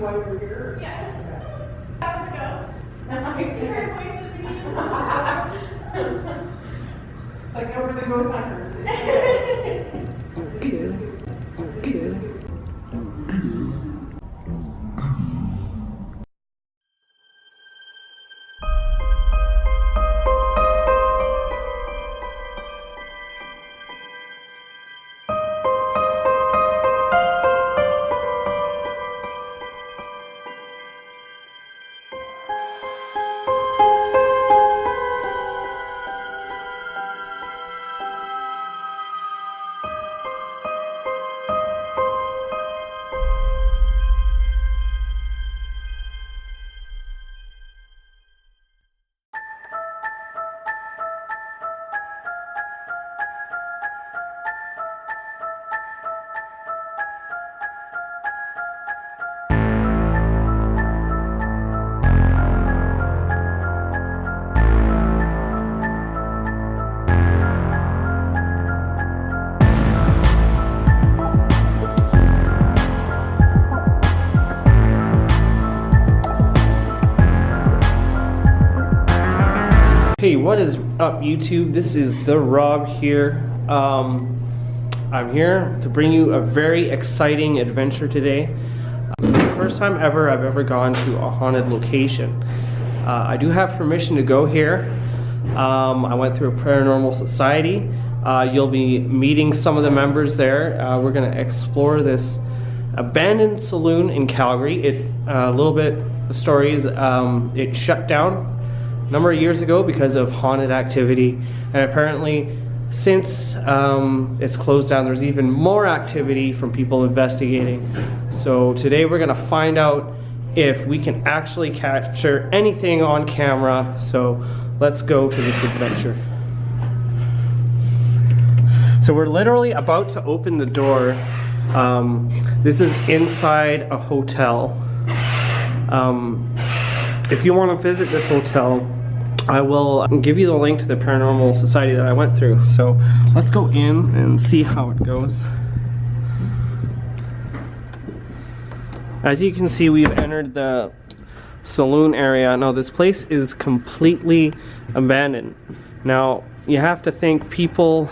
why we're here? Yeah. Like over the ghost hunters. Okay. Okay. Hey, what is up YouTube? This is the Rob here. I'm here to bring you a very exciting adventure today. This is the first time ever I've ever gone to a haunted location. I do have permission to go here. I went through a Paranormal Society. You'll be meeting some of the members there. We're going to explore this abandoned saloon in Calgary. A little bit, the story is it shut down a number of years ago because of haunted activity, and apparently since it's closed down, there's even more activity from people investigating. So today we're going to find out if we can actually capture anything on camera. So let's go to this adventure. So we're literally about to open the door. This is inside a hotel. If you want to visit this hotel, I will give you the link to the Paranormal Society that I went through. So let's go in and see how it goes. As you can see, we've entered the saloon area. Now this place is completely abandoned. Now you have to think people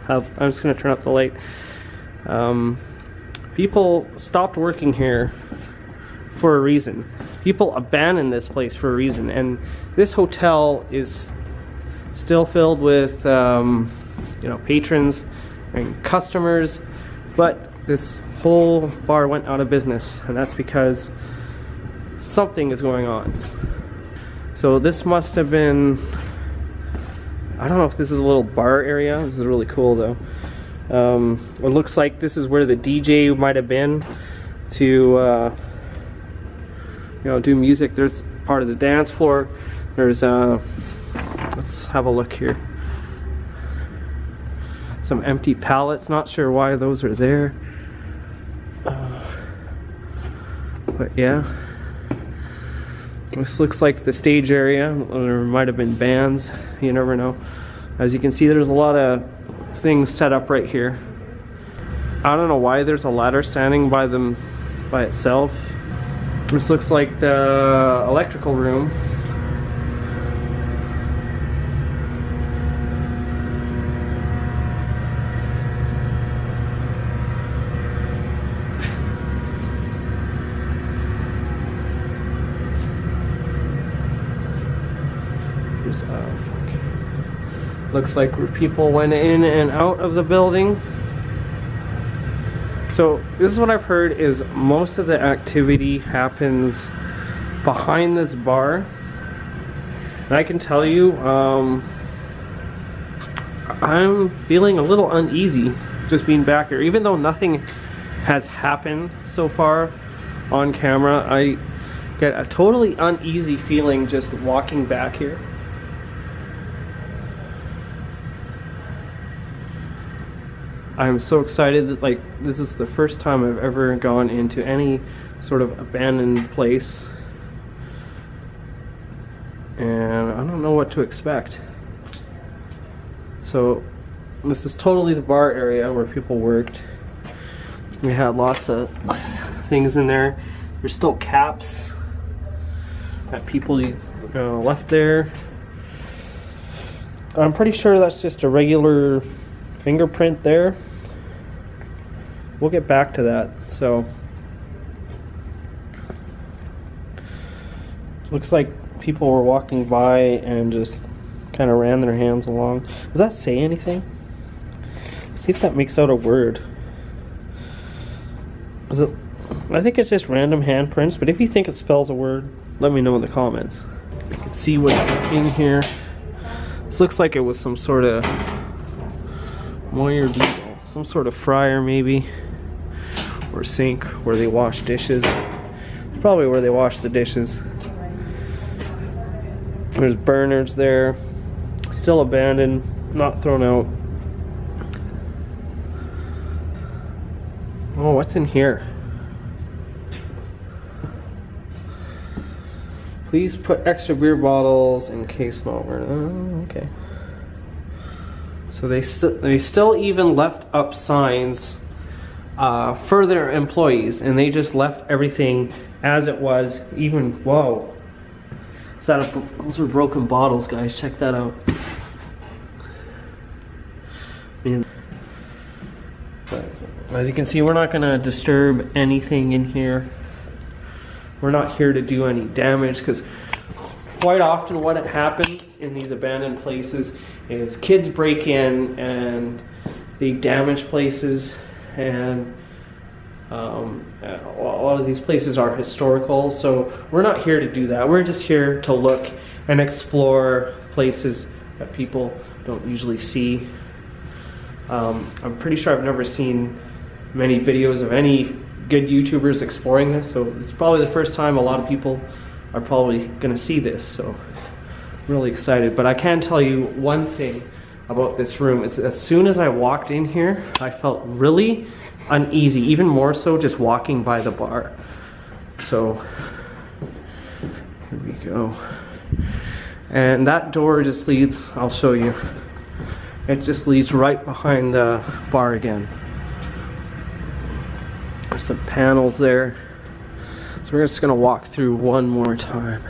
have, I'm just going to turn up the light. People stopped working here for a reason. People abandoned this place for a reason, and this hotel is still filled with patrons and customers, but this whole bar went out of business, and that's because something is going on. So this must have been, I don't know if this is a little bar area. This is really cool though. It looks like this is where the DJ might have been to do music. There's part of the dance floor. There's let's have a look here. Some empty pallets, not sure why those are there. But yeah, this looks like the stage area. There might have been bands, you never know. As you can see, there's a lot of things set up right here. I don't know why there's a ladder standing by itself. This looks like the electrical room. There's looks like where people went in and out of the building. So this is what I've heard, is most of the activity happens behind this bar. And I can tell you, I'm feeling a little uneasy just being back here. Even though nothing has happened so far on camera, I get a totally uneasy feeling just walking back here. I'm so excited that, like, this is the first time I've ever gone into any sort of abandoned place, and I don't know what to expect. So this is totally the bar area where people worked. We had lots of things in there. There's still caps that people left there. I'm pretty sure that's just a regular fingerprint there. We'll get back to that. So looks like people were walking by and just kind of ran their hands along. Does that say anything? Let's see if that makes out a word. Is it? I think it's just random handprints, but if you think it spells a word, let me know in the comments. You can see what's in here. This looks like it was some sort of moyer diesel, some sort of fryer maybe, or sink where they wash dishes. It's probably where they wash the dishes. There's burners there, still abandoned, not thrown out. Oh, what's in here? Please put extra beer bottles in case not. Oh, okay. So they still even left up signs for their employees, and they just left everything as it was. Even whoa, those are broken bottles, guys. Check that out. But as you can see, we're not gonna disturb anything in here. We're not here to do any damage, because quite often what happens in these abandoned places is kids break in and they damage places, and a lot of these places are historical, so we're not here to do that. We're just here to look and explore places that people don't usually see. I'm pretty sure I've never seen many videos of any good YouTubers exploring this, so it's probably the first time a lot of people are probably gonna see this, so I'm really excited. But I can tell you one thing about this room. Is as soon as I walked in here, I felt really uneasy, even more so just walking by the bar. So here we go, and that door just leads, I'll show you, it just leads right behind the bar again. There's some panels there. So we're just gonna walk through one more time.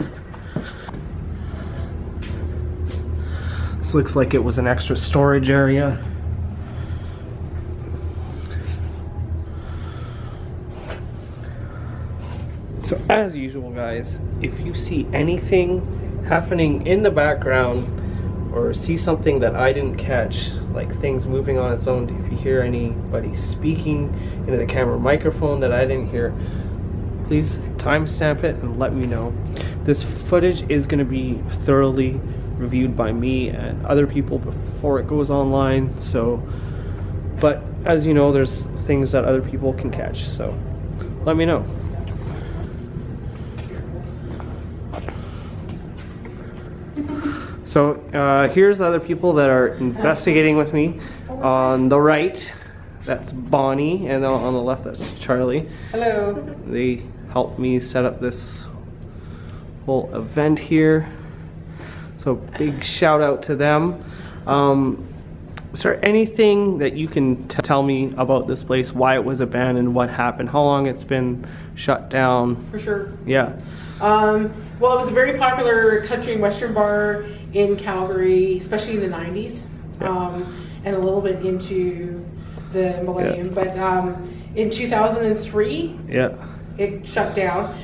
This looks like it was an extra storage area. So as usual, guys, if you see anything happening in the background or see something that I didn't catch, like things moving on its own, if you hear anybody speaking into the camera microphone that I didn't hear, please timestamp it and let me know. This footage is going to be thoroughly reviewed by me and other people before it goes online, so, but as you know, there's things that other people can catch, so let me know. So here's other people that are investigating with me. On the right, that's Bonnie, and on the left, that's Charlie. Hello. They helped me set up this whole event here. So big shout out to them. Is there anything that you can tell me about this place, why it was abandoned, what happened, how long it's been shut down? For sure. Yeah. Well, it was a very popular country and western bar in Calgary, especially in the 90s, and a little bit into the millennium. Yeah. But in 2003, it shut down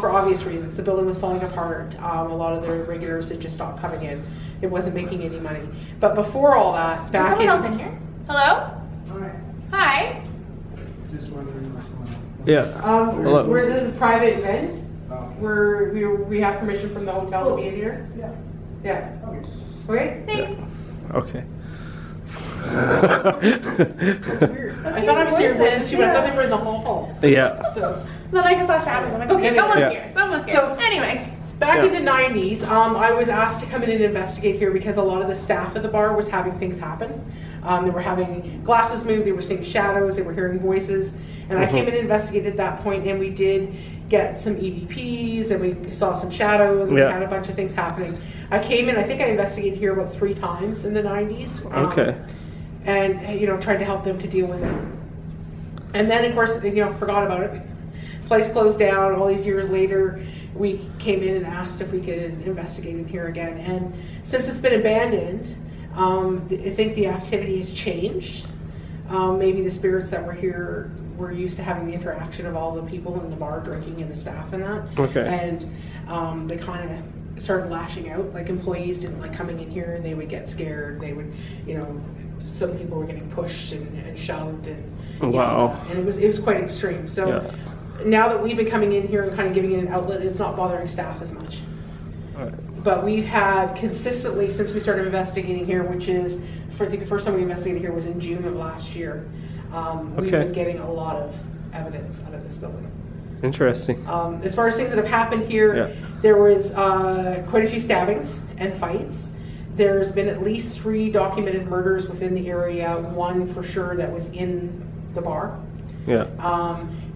for obvious reasons. The building was falling apart. A lot of the regulars had just stopped coming in. It wasn't making any money. But before all that, back someone else in here? Hello? Hi. Just wondering what's going on. Yeah. Hello. This is a private event. We have permission from the hotel to be in here. Yeah. Yeah. Okay. Okay? Thanks. Okay. That's weird. I thought I was hearing voices too, but I thought they were in the hall. Yeah. So. Then I saw shadows. I'm like, okay, someone's here. Someone's here. So anyway. Back in the 90s, I was asked to come in and investigate here because a lot of the staff at the bar was having things happen. They were having glasses move, they were seeing shadows, they were hearing voices. And I came in and investigated at that point, and we did get some EVPs, and we saw some shadows, and we had a bunch of things happening. I came in, I think I investigated here about 3 times in the 90s. And, tried to help them to deal with it. And then, of course, forgot about it. place closed down. All these years later, we came in and asked if we could investigate in here again. And since it's been abandoned, I think the activity has changed. Maybe the spirits that were here were used to having the interaction of all the people in the bar drinking and the staff and that. Okay. And they kind of started lashing out. Like employees didn't like coming in here, and they would get scared. They would, you know, some people were getting pushed and shoved, and wow. And it was quite extreme. So now that we've been coming in here and kind of giving it an outlet, it's not bothering staff as much. But we've had consistently, since we started investigating here, which is, I think the first time we investigated here was in June of last year, we've been getting a lot of evidence out of this building. Interesting. As far as things that have happened here, there was quite a few stabbings and fights. There's been at least 3 documented murders within the area, one for sure that was in the bar. Yeah.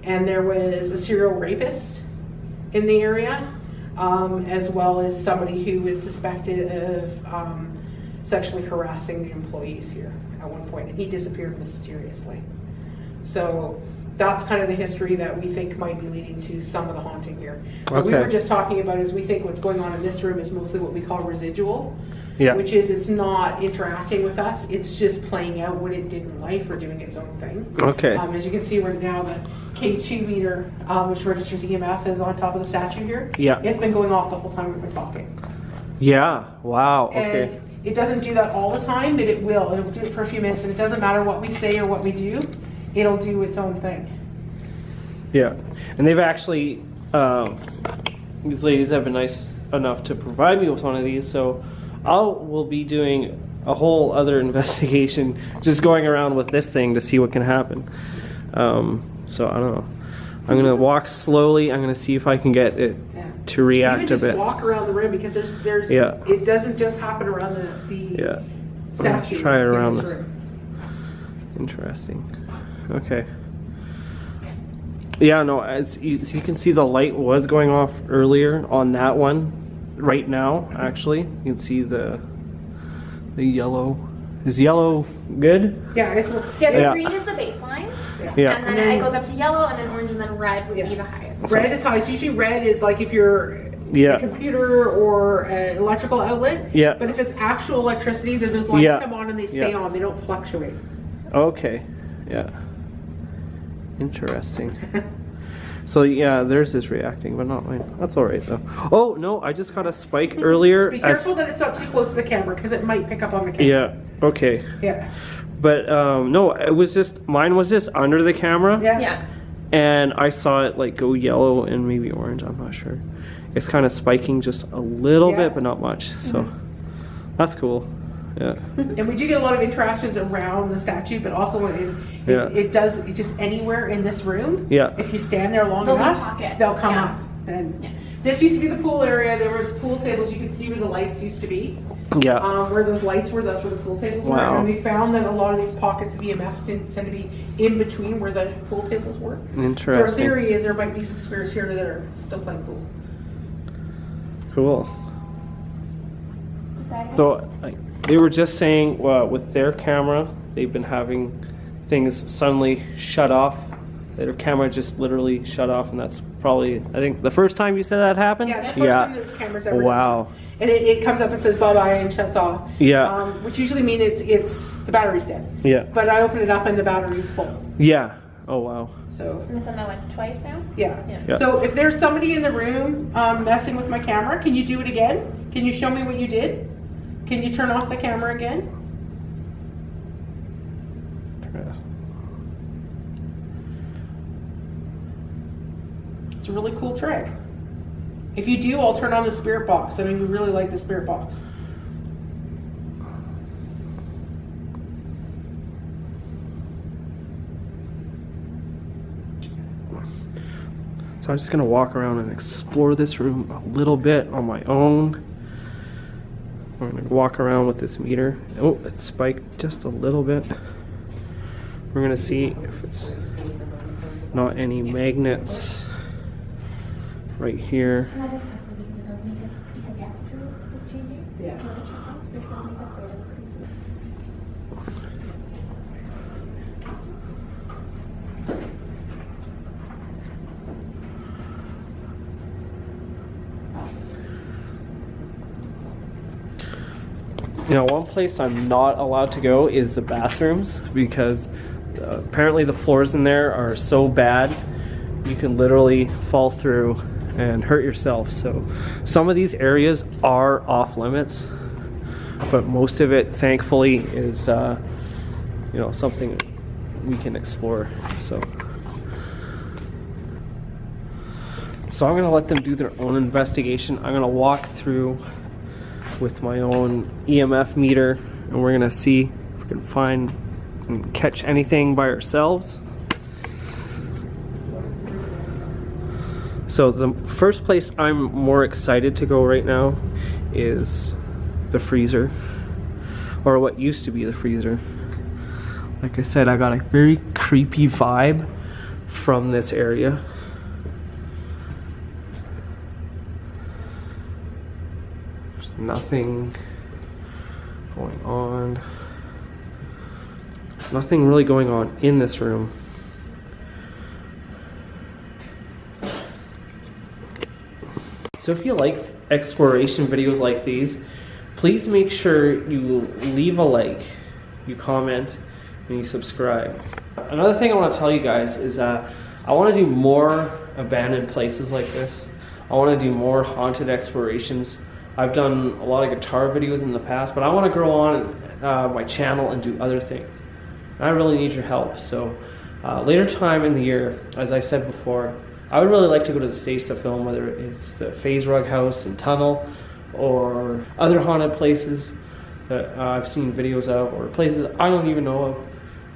And there was a serial rapist in the area, as well as somebody who was suspected of sexually harassing the employees here at one point, and he disappeared mysteriously. So that's kind of the history that we think might be leading to some of the haunting here. What we were just talking about is we think what's going on in this room is mostly what we call residual, which is it's not interacting with us, it's just playing out what it did in life or doing its own thing. Okay. As you can see right now, the K2 meter, which registers EMF, is on top of the statue here. Yeah. It's been going off the whole time we've been talking. Yeah. Wow. Okay. And it doesn't do that all the time, but it will. It'll do it for a few minutes, and it doesn't matter what we say or what we do. It'll do its own thing. Yeah. And they've actually, these ladies have been nice enough to provide me with one of these, so we'll be doing a whole other investigation, just going around with this thing to see what can happen. So I don't know. I'm gonna walk slowly. I'm gonna see if I can get it to react a bit. Just walk around the room, because there's it doesn't just happen around the statue. Try it around. In this room. Interesting. Okay. Yeah, no, as you can see, the light was going off earlier on that one. Right now, actually, you can see the yellow. Is yellow good? Yeah, the green is the baseline. Yeah. And then it goes up to yellow, and then orange, and then red would be the highest. Red is highest. Usually red is like if you're a computer or an electrical outlet. Yeah. But if it's actual electricity, then those lights come on and they stay on. They don't fluctuate. Okay. Yeah. Interesting. So yeah, theirs is reacting, but not mine. That's all right though. Oh no, I just got a spike earlier. Be careful that it's not too close to the camera, because it might pick up on the camera. Yeah. Okay. Yeah. But no, it was just, mine was just under the camera. Yeah. And I saw it like go yellow and maybe orange. I'm not sure. It's kind of spiking just a little bit, but not much. So that's cool. Yeah. And we do get a lot of interactions around the statue, but also it does just anywhere in this room. Yeah. If you stand there long enough, they'll come up. And this used to be the pool area. There was pool tables. You could see where the lights used to be. Yeah. Where those lights were, that's where the pool tables were. And we found that a lot of these pockets of EMF tend to be in between where the pool tables were. Interesting. So our theory is there might be some spirits here that are still playing pool. Cool. So they were just saying with their camera, they've been having things suddenly shut off. Their camera just literally shut off, and that's probably, I think, the first time you said that happened? Yeah, it's the first time this camera's ever done. And it comes up and says bye-bye and shuts off. Yeah. Which usually means it's the battery's dead. Yeah. But I open it up and the battery's full. Yeah. Oh, wow. So. And it's done that like twice now? Yeah. So if there's somebody in the room messing with my camera, can you do it again? Can you show me what you did? Can you turn off the camera again? It's a really cool trick. If you do, I'll turn on the spirit box. I mean, we really like the spirit box. So I'm just gonna walk around and explore this room a little bit on my own. We're gonna walk around with this meter. Oh, it spiked just a little bit. We're gonna see if it's not any magnets right here. Yeah. You know, one place I'm not allowed to go is the bathrooms because apparently the floors in there are so bad you can literally fall through and hurt yourself. So some of these areas are off limits, but most of it thankfully is you know, something we can explore. So I'm gonna let them do their own investigation. I'm gonna walk through with my own EMF meter and we're gonna see if we can find and catch anything by ourselves. So the first place I'm more excited to go right now is the freezer, or what used to be the freezer. Like I said, I got a very creepy vibe from this area. There's nothing going on. There's nothing really going on in this room. So if you like exploration videos like these, please make sure you leave a like, you comment, and you subscribe. Another thing I want to tell you guys is that I want to do more abandoned places like this. I want to do more haunted explorations. I've done a lot of guitar videos in the past, but I want to grow on my channel and do other things. I really need your help. So later time in the year, as I said before, I would really like to go to the States to film, whether it's the Phase Rug House and Tunnel or other haunted places that I've seen videos of, or places I don't even know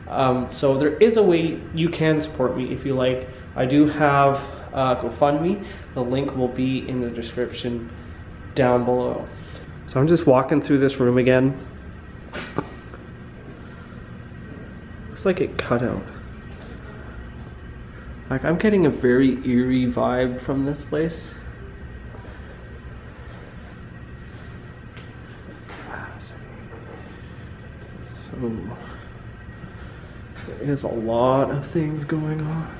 of. So there is a way you can support me if you like. I do have GoFundMe. The link will be in the description down below. So I'm just walking through this room again. Looks like it cut out. Like, I'm getting a very eerie vibe from this place. So there is a lot of things going on.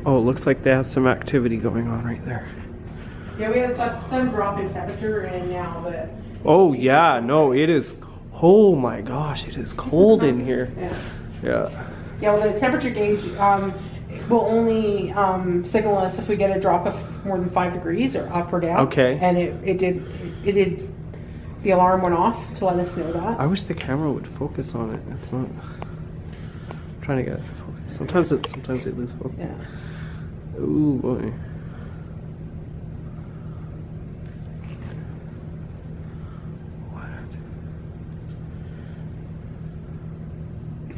Oh, it looks like they have some activity going on right there. Yeah, we had some drop in temperature, and now the... Oh yeah, no, it is... Oh my gosh, it is cold in here. Yeah. Yeah. Yeah, well, the temperature gauge will only signal us if we get a drop of more than 5 degrees or up or down. Okay. And it did, the alarm went off to let us know that. I wish the camera would focus on it. It's not... I'm trying to get it to focus. Sometimes they lose focus. Yeah. Ooh, boy.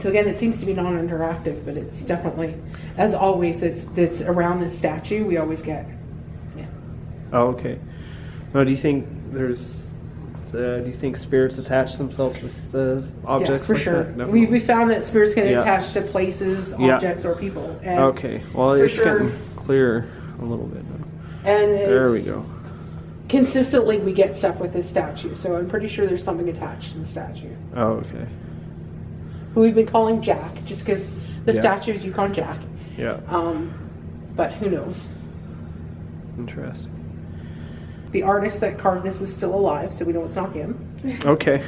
So again, it seems to be non-interactive, but it's definitely, as always, that's around this statue, we always get. Yeah. Oh, okay. Now, do you think there's... do you think spirits attach themselves to the objects? Yeah, for like sure. that? We found that spirits can Yeah. attach to places, Yeah. objects, or people. And Okay. Well, for it's sure- getting clearer a little bit now. And There we it's- go. Consistently, we get stuff with this statue, so I'm pretty sure there's something attached to the statue. Oh, okay. Who we've been calling Jack, just because the Yeah. statues you call Jack. Yeah. But who knows? Interesting. The artist that carved this is still alive, so we know it's not him. Okay.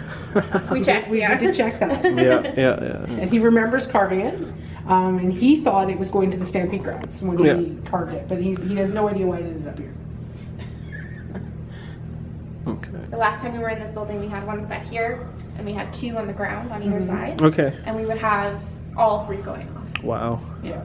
We checked, We yeah. did check that. yeah. And he remembers carving it, and he thought it was going to the Stampede grounds when Yeah. he carved it, but he has no idea why it ended up here. Okay. The last time we were in this building, we had one set here, and we had 2 on the ground on either side. Okay. And we would have all 3 going off Wow. Yeah.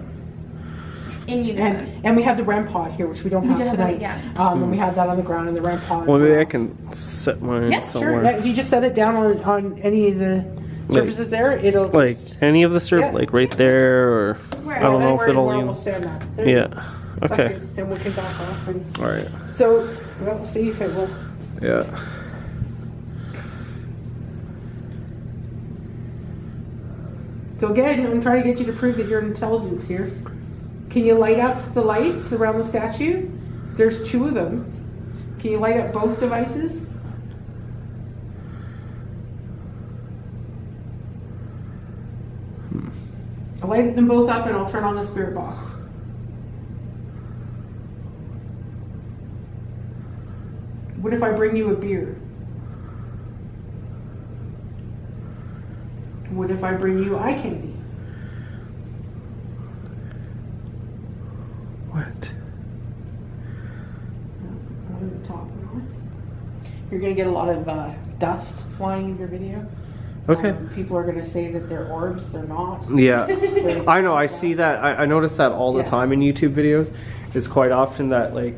in unison. And we have the REM pod here, which we don't We have do have tonight. that, yeah. And we have that on the ground in the REM pod. Well, maybe I can set mine Yeah, somewhere. Sure. If you just set it down on any of the surfaces there, it'll Like just, any of the Yeah. like right there, or Where- I don't know if anywhere it'll where lean. we'll stand up. There you Yeah. go. That's Okay. good. Then we can back off. And All right. so we'll see if it will. Yeah. So again, I'm trying to get you to prove that you're an intelligence here. Can you light up the lights around the statue? There's 2 of them. Can you light up both devices? I'll light them both up and I'll turn on the spirit box. What if I bring you a beer? What if I bring you eye candy? What? You're gonna get a lot of dust flying in your video. Okay. People are gonna say that they're orbs. They're not. Yeah, I know. I see that. I notice that all the Yeah. time in YouTube videos. It's quite often that like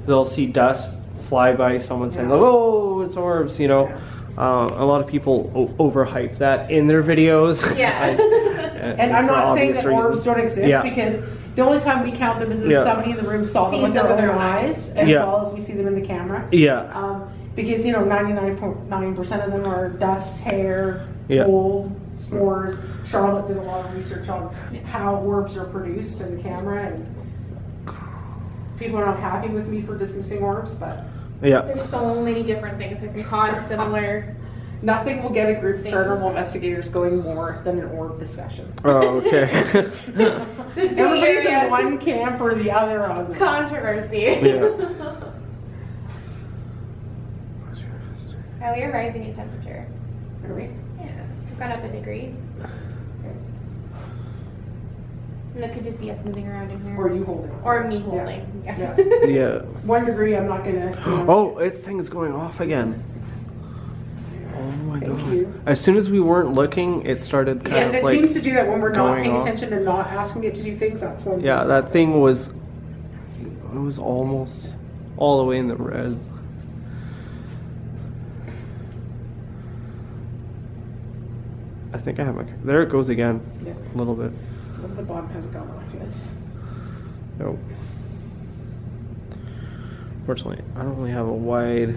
they'll see dust fly by someone saying, Yeah. "Oh, it's orbs," you know. A lot of people overhype that in their videos. Yeah. And I'm for not saying obvious that orbs reasons. don't exist Yeah. because the only time we count them is if Yeah. somebody in the room saw them Sees with their them with own their eyes, as Yeah. well as we see them in the camera. Yeah. Because 99.9% of them are dust, hair, Yeah. mold, spores. Charlotte did a lot of research on how orbs are produced in the camera, and people are not happy with me for dismissing orbs, but Yeah. There's so many different things that can cause similar. nothing will get a group of paranormal investigators going more than an orb discussion. Oh, okay. Everybody's in one camp or the other on that. Controversy. Yeah. Oh, we are rising in temperature. Are we? Yeah, we've gone up a degree. And it could just be us moving around in here. Or you holding. Or me holding. Yeah. Yeah. 1 degree, I'm not gonna. Oh, this thing's going off again. Oh my Thank god. you. As soon as we weren't looking, it started Yeah, kind and of it like. seems to do that when we're not going paying off. attention and not asking it to do things. That's when. Yeah, that thing was. It was almost all the way in the red. I think I have my. There it goes again. Yeah. A little bit. The bottom has gone off yet. Nope. Fortunately, I don't really have a wide.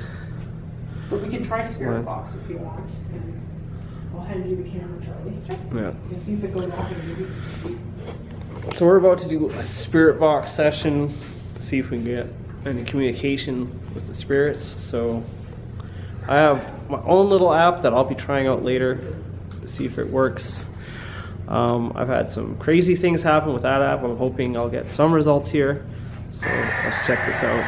But we can try spirit Right. box if you want. And I'll hand you the camera, Charlie. Yeah. And see if it goes off in movies. So we're about to do a spirit box session to see if we can get any communication with the spirits. So I have my own little app that I'll be trying out later to see if it works. I've had some crazy things happen with that app. I'm hoping I'll get some results here. So let's check this out.